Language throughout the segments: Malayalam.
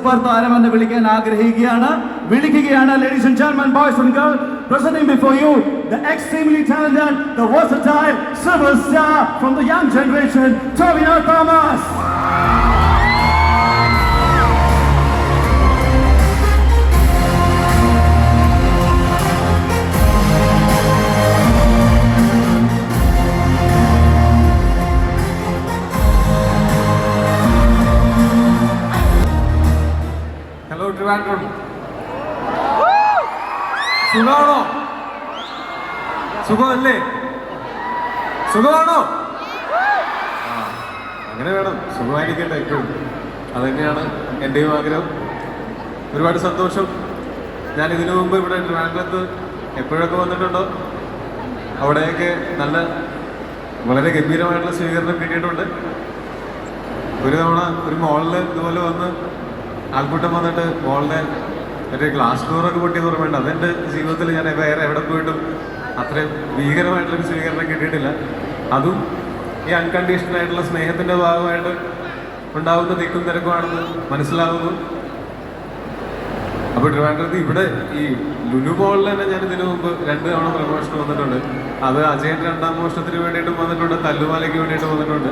താരമെന്ന് വിളിക്കാൻ ആഗ്രഹിക്കുകയാണ്. Ladies and gentlemen, boys and girls, presenting before you the extremely talented, the versatile superstar from the young generation, Tobino Thomas. Hello, Trivandrum. സുഖമാണോ? സുഖമല്ലേ? സുഖമാണോ? അങ്ങനെ വേണം, സുഖമായിരിക്കട്ടെ എപ്പോഴും. അതുതന്നെയാണ് എൻ്റെയും ആഗ്രഹം. ഒരുപാട് സന്തോഷം. ഞാൻ ഇതിനു മുമ്പ് ഇവിടെ ട്രിവാൻഡ്രത്ത് എപ്പോഴൊക്കെ വന്നിട്ടുണ്ടോ അവിടെയൊക്കെ വളരെ ഗംഭീരമായിട്ടുള്ള സ്വീകരണം കിട്ടിയിട്ടുണ്ട്. ഒരു തവണ ഒരു മോളിൽ ഇതുപോലെ വന്ന് ആൾക്കൂട്ടം വന്നിട്ട് മോളിനെ മറ്റേ ഗ്ലാസ് ഡോറൊക്കെ പൊട്ടിയെന്ന് ഓർമ്മയുണ്ട്. അതെൻ്റെ ജീവിതത്തിൽ ഞാൻ വേറെ എവിടെ പോയിട്ടും അത്രയും ഭീകരമായിട്ടുള്ളൊരു സ്വീകരണം കിട്ടിയിട്ടില്ല. അതും ഈ അൺകണ്ടീഷണൽ ആയിട്ടുള്ള സ്നേഹത്തിൻ്റെ ഭാഗമായിട്ട് ഉണ്ടാവുന്ന തിക്കും തിരക്കുമാണെന്ന് മനസ്സിലാവുന്നു. അപ്പോൾ ട്രിവാൻഡ്രത്ത് ഇവിടെ ഈ ലുലു മോളിൽ തന്നെ ഞാൻ ഇതിനു മുമ്പ് 2 തവണ പ്രമോഷൻ വന്നിട്ടുണ്ട്. അത് അജയൻ 2ാം മോഷണത്തിന് വേണ്ടിയിട്ടും വന്നിട്ടുണ്ട്, തല്ലുമാലയ്ക്ക് വേണ്ടിയിട്ടും വന്നിട്ടുണ്ട്.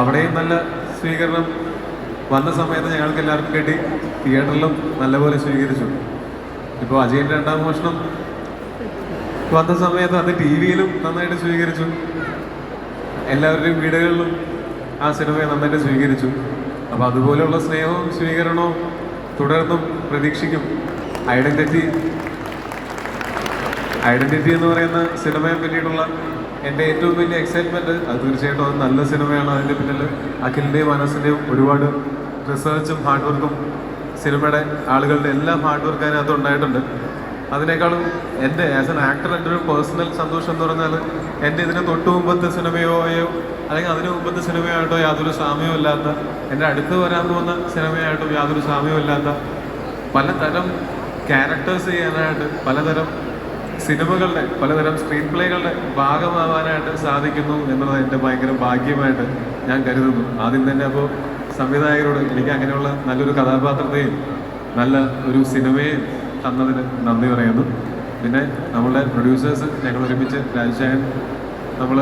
അവിടെയും നല്ല സ്വീകരണം വന്ന സമയത്ത് ഞങ്ങൾക്ക് എല്ലാവർക്കും കിട്ടി. തിയേറ്ററിലും നല്ലപോലെ സ്വീകരിച്ചു. ഇപ്പോൾ അജയൻ 2ാം മോഷണം വന്ന സമയത്ത് അത് TV-യിലും നന്നായിട്ട് സ്വീകരിച്ചു. എല്ലാവരുടെയും വീടുകളിലും ആ സിനിമയെ നന്നായിട്ട് സ്വീകരിച്ചു. അപ്പോൾ അതുപോലെയുള്ള സ്നേഹവും സ്വീകരണവും തുടർന്നും പ്രതീക്ഷിക്കും. ഐഡൻറ്റിറ്റി എന്ന് പറയുന്ന സിനിമയെ പറ്റിയിട്ടുള്ള എൻ്റെ ഏറ്റവും വലിയ എക്സൈറ്റ്മെൻറ്റ് അത് തീർച്ചയായിട്ടും അത് നല്ല സിനിമയാണ്. അതിൻ്റെ പിന്നിൽ അഖിലിൻ്റെയും മനസ്സിൻ്റെയും ഒരുപാട് റിസർച്ചും ഹാർഡ് വർക്കും സിനിമയുടെ ആളുകളുടെ എല്ലാം ഹാർഡ് വർക്ക് അതിനകത്ത് ഉണ്ടായിട്ടുണ്ട്. അതിനേക്കാളും എൻ്റെ ആസ് എൻ ആക്ടർ എൻ്റെ ഒരു പേഴ്സണൽ സന്തോഷം എന്ന് പറഞ്ഞാൽ എൻ്റെ ഇതിന് തൊട്ട് മുമ്പത്തെ സിനിമയോ അല്ലെങ്കിൽ അതിന് മുമ്പത്തെ സിനിമയായിട്ടോ യാതൊരു സാമ്യവും ഇല്ലാത്ത, എൻ്റെ അടുത്ത് വരാൻ പോകുന്ന സിനിമയായിട്ടോ യാതൊരു സാമ്യവും ഇല്ലാത്ത പലതരം ക്യാരക്ടേഴ്സ് ചെയ്യാനായിട്ട്, പലതരം സിനിമകളുടെ, പലതരം സ്ക്രീൻ പ്ലേകളുടെ ഭാഗമാവാനായിട്ട് സാധിക്കുന്നു എന്നുള്ളത് എൻ്റെ ഭയങ്കര ഭാഗ്യമായിട്ട് ഞാൻ കരുതുന്നു. ആദ്യം തന്നെ അപ്പോൾ സംവിധായകരോട് എനിക്ക് അങ്ങനെയുള്ള നല്ലൊരു കഥാപാത്രത്തെയും നല്ല ഒരു സിനിമയും തന്നതിന് നന്ദി പറയുന്നു. പിന്നെ നമ്മളുടെ പ്രൊഡ്യൂസേഴ്സ്, ഞങ്ങൾ ഒരുമിച്ച് രാജശേഖരൻ, നമ്മൾ